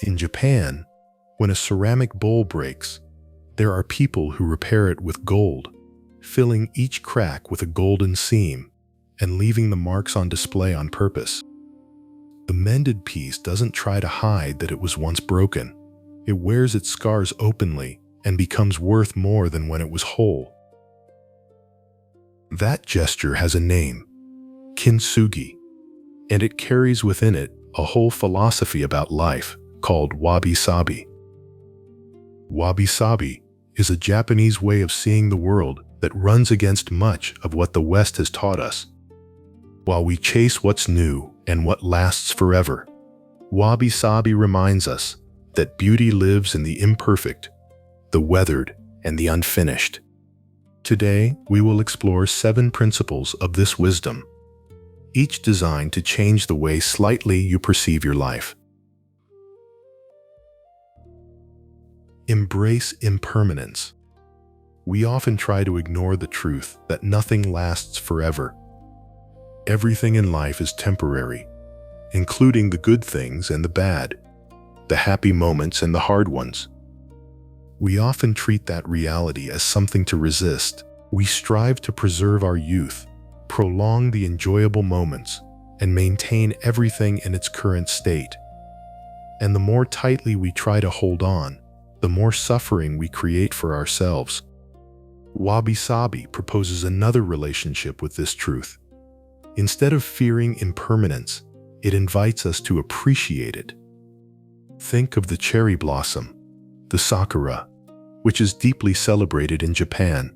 In Japan, when a ceramic bowl breaks, there are people who repair it with gold, filling each crack with a golden seam and leaving the marks on display on purpose. The mended piece doesn't try to hide that it was once broken. It wears its scars openly and becomes worth more than when it was whole. That gesture has a name, kintsugi, and it carries within it a whole philosophy about life called Wabi-Sabi. Wabi-Sabi is a Japanese way of seeing the world that runs against much of what the West has taught us. While we chase what's new and what lasts forever, Wabi-Sabi reminds us that beauty lives in the imperfect, the weathered, and the unfinished. Today, we will explore 7 principles of this wisdom, each designed to change the way slightly you perceive your life. Embrace impermanence. We often try to ignore the truth that nothing lasts forever. Everything in life is temporary, including the good things and the bad, the happy moments and the hard ones. We often treat that reality as something to resist. We strive to preserve our youth, prolong the enjoyable moments, and maintain everything in its current state. And the more tightly we try to hold on, the more suffering we create for ourselves. Wabi-Sabi proposes another relationship with this truth. Instead of fearing impermanence, it invites us to appreciate it. Think of the cherry blossom, the sakura, which is deeply celebrated in Japan.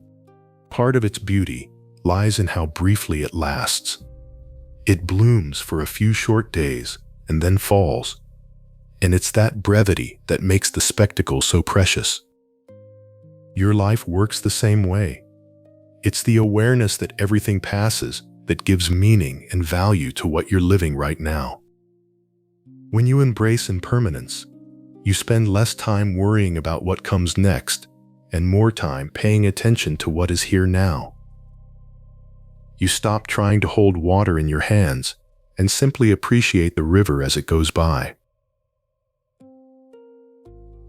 Part of its beauty lies in how briefly it lasts. It blooms for a few short days and then falls, and it's that brevity that makes the spectacle so precious. Your life works the same way. It's the awareness that everything passes that gives meaning and value to what you're living right now. When you embrace impermanence, you spend less time worrying about what comes next and more time paying attention to what is here now. You stop trying to hold water in your hands and simply appreciate the river as it goes by.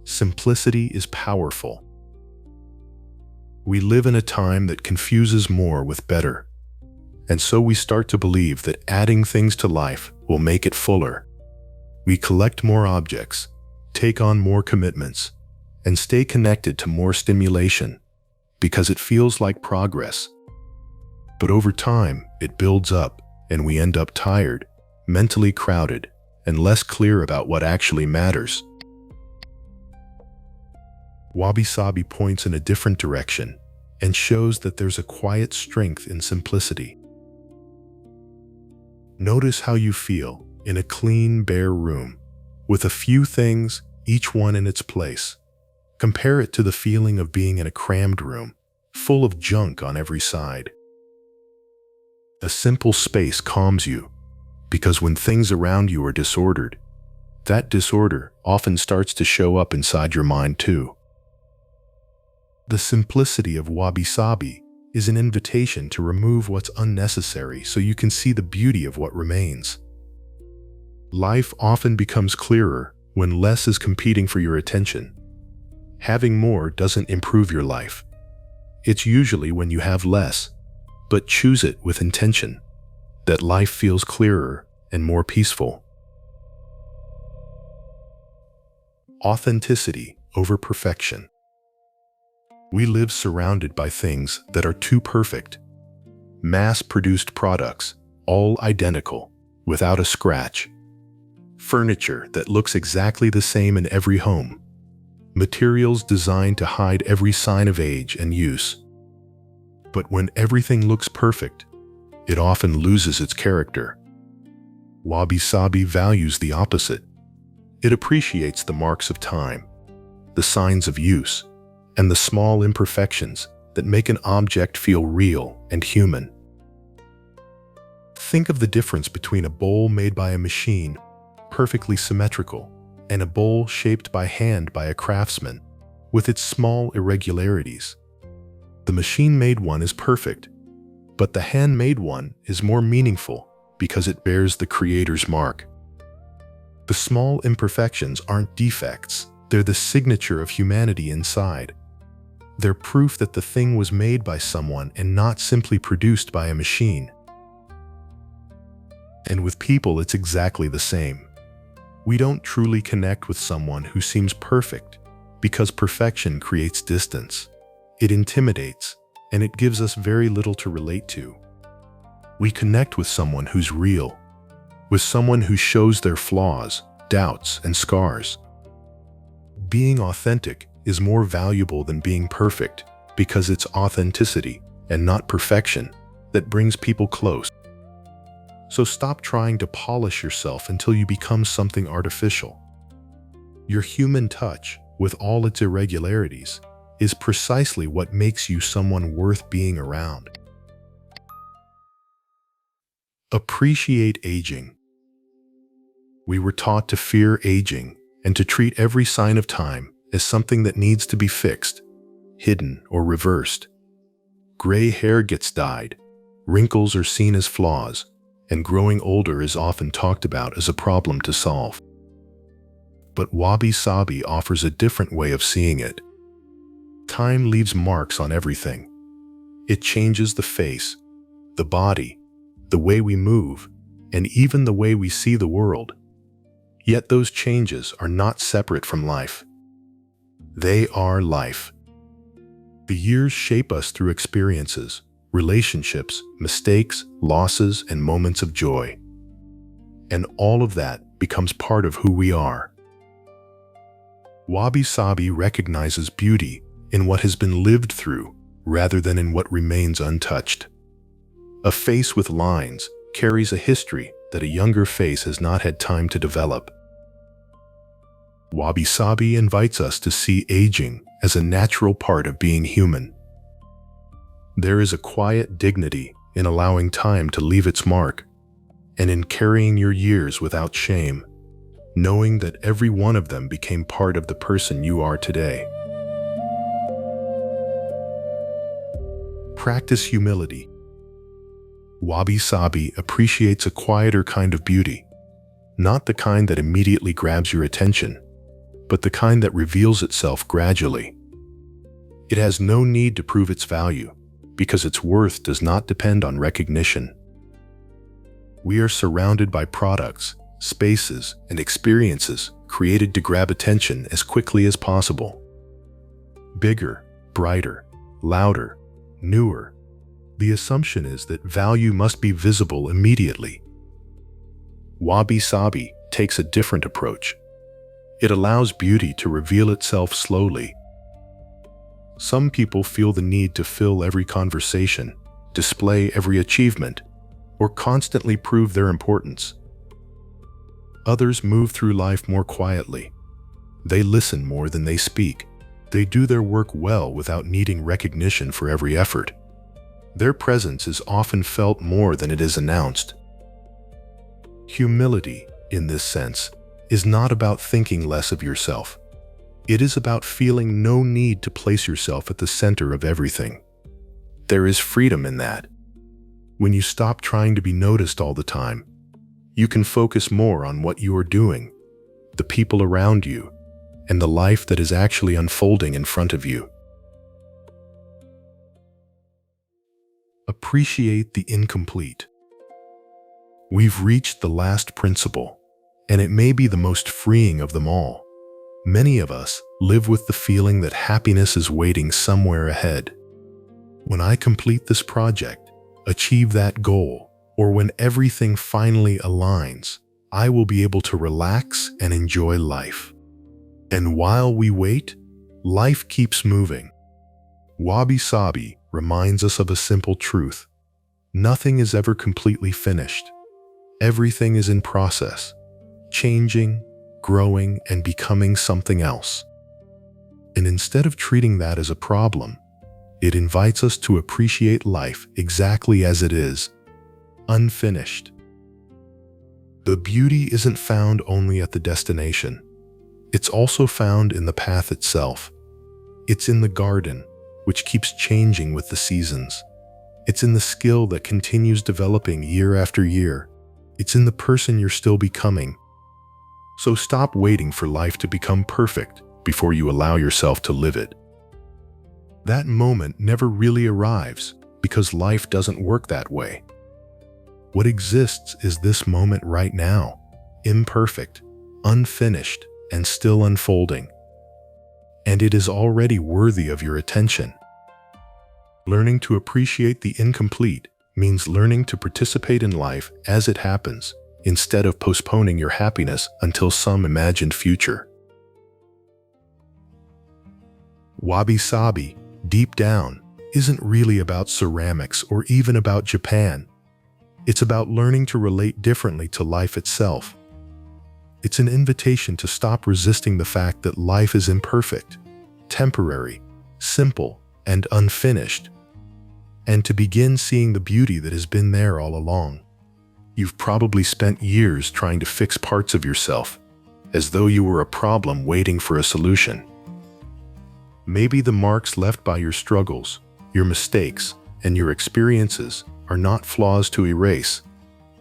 Simplicity is powerful. We live in a time that confuses more with better, and so we start to believe that adding things to life will make it fuller. We collect more objects, take on more commitments, and stay connected to more stimulation because it feels like progress. But over time, it builds up, and we end up tired, mentally crowded, and less clear about what actually matters. Wabi-Sabi points in a different direction and shows that there's a quiet strength in simplicity. Notice how you feel in a clean, bare room, with a few things, each one in its place. Compare it to the feeling of being in a crammed room, full of junk on every side. A simple space calms you, because when things around you are disordered, that disorder often starts to show up inside your mind too. The simplicity of Wabi-Sabi is an invitation to remove what's unnecessary so you can see the beauty of what remains. Life often becomes clearer when less is competing for your attention. Having more doesn't improve your life. It's usually when you have less, but choose it with intention, that life feels clearer and more peaceful. Authenticity over perfection. We live surrounded by things that are too perfect. Mass-produced products, all identical, without a scratch. Furniture that looks exactly the same in every home. Materials designed to hide every sign of age and use. But when everything looks perfect, it often loses its character. Wabi-Sabi values the opposite. It appreciates the marks of time, the signs of use, and the small imperfections that make an object feel real and human. Think of the difference between a bowl made by a machine, perfectly symmetrical, and a bowl shaped by hand by a craftsman, with its small irregularities. The machine-made one is perfect, but the handmade one is more meaningful because it bears the creator's mark. The small imperfections aren't defects, they're the signature of humanity inside. They're proof that the thing was made by someone and not simply produced by a machine. And with people, it's exactly the same. We don't truly connect with someone who seems perfect because perfection creates distance. It intimidates, and it gives us very little to relate to. We connect with someone who's real, with someone who shows their flaws, doubts, and scars. Being authentic is more valuable than being perfect because it's authenticity and not perfection that brings people close. So stop trying to polish yourself until you become something artificial. Your human touch, with all its irregularities, is precisely what makes you someone worth being around. Appreciate aging. We were taught to fear aging and to treat every sign of time as something that needs to be fixed, hidden, or reversed. Gray hair gets dyed, wrinkles are seen as flaws, and growing older is often talked about as a problem to solve. But Wabi-Sabi offers a different way of seeing it. Time leaves marks on everything. It changes the face, the body, the way we move, and even the way we see the world. Yet those changes are not separate from life. They are life. The years shape us through experiences, relationships, mistakes, losses, and moments of joy. And all of that becomes part of who we are. Wabi-Sabi recognizes beauty in what has been lived through rather than in what remains untouched. A face with lines carries a history that a younger face has not had time to develop. Wabi-Sabi invites us to see aging as a natural part of being human. There is a quiet dignity in allowing time to leave its mark, and in carrying your years without shame, knowing that every one of them became part of the person you are today. Practice humility. Wabi-Sabi appreciates a quieter kind of beauty, not the kind that immediately grabs your attention, but the kind that reveals itself gradually. It has no need to prove its value, because its worth does not depend on recognition. We are surrounded by products, spaces, and experiences created to grab attention as quickly as possible. Bigger, brighter, louder, newer. The assumption is that value must be visible immediately. Wabi-Sabi takes a different approach. It allows beauty to reveal itself slowly. Some people feel the need to fill every conversation, display every achievement, or constantly prove their importance. Others move through life more quietly. They listen more than they speak. They do their work well without needing recognition for every effort. Their presence is often felt more than it is announced. Humility, in this sense, is not about thinking less of yourself. It is about feeling no need to place yourself at the center of everything. There is freedom in that. When you stop trying to be noticed all the time, you can focus more on what you are doing, the people around you, and the life that is actually unfolding in front of you. Appreciate the incomplete. We've reached the last principle, and it may be the most freeing of them all. Many of us live with the feeling that happiness is waiting somewhere ahead. When I complete this project, achieve that goal, or when everything finally aligns, I will be able to relax and enjoy life. And while we wait, life keeps moving. Wabi-Sabi reminds us of a simple truth. Nothing is ever completely finished. Everything is in process, changing, growing, and becoming something else. And instead of treating that as a problem, it invites us to appreciate life exactly as it is, unfinished. The beauty isn't found only at the destination. It's also found in the path itself. It's in the garden, which keeps changing with the seasons. It's in the skill that continues developing year after year. It's in the person you're still becoming. So stop waiting for life to become perfect before you allow yourself to live it. That moment never really arrives because life doesn't work that way. What exists is this moment right now, imperfect, unfinished, and still unfolding. And it is already worthy of your attention. Learning to appreciate the incomplete means learning to participate in life as it happens, instead of postponing your happiness until some imagined future. Wabi-Sabi, deep down, isn't really about ceramics or even about Japan. It's about learning to relate differently to life itself. It's an invitation to stop resisting the fact that life is imperfect, temporary, simple, and unfinished, and to begin seeing the beauty that has been there all along. You've probably spent years trying to fix parts of yourself, as though you were a problem waiting for a solution. Maybe the marks left by your struggles, your mistakes, and your experiences are not flaws to erase,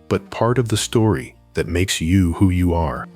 but part of the story that makes you who you are.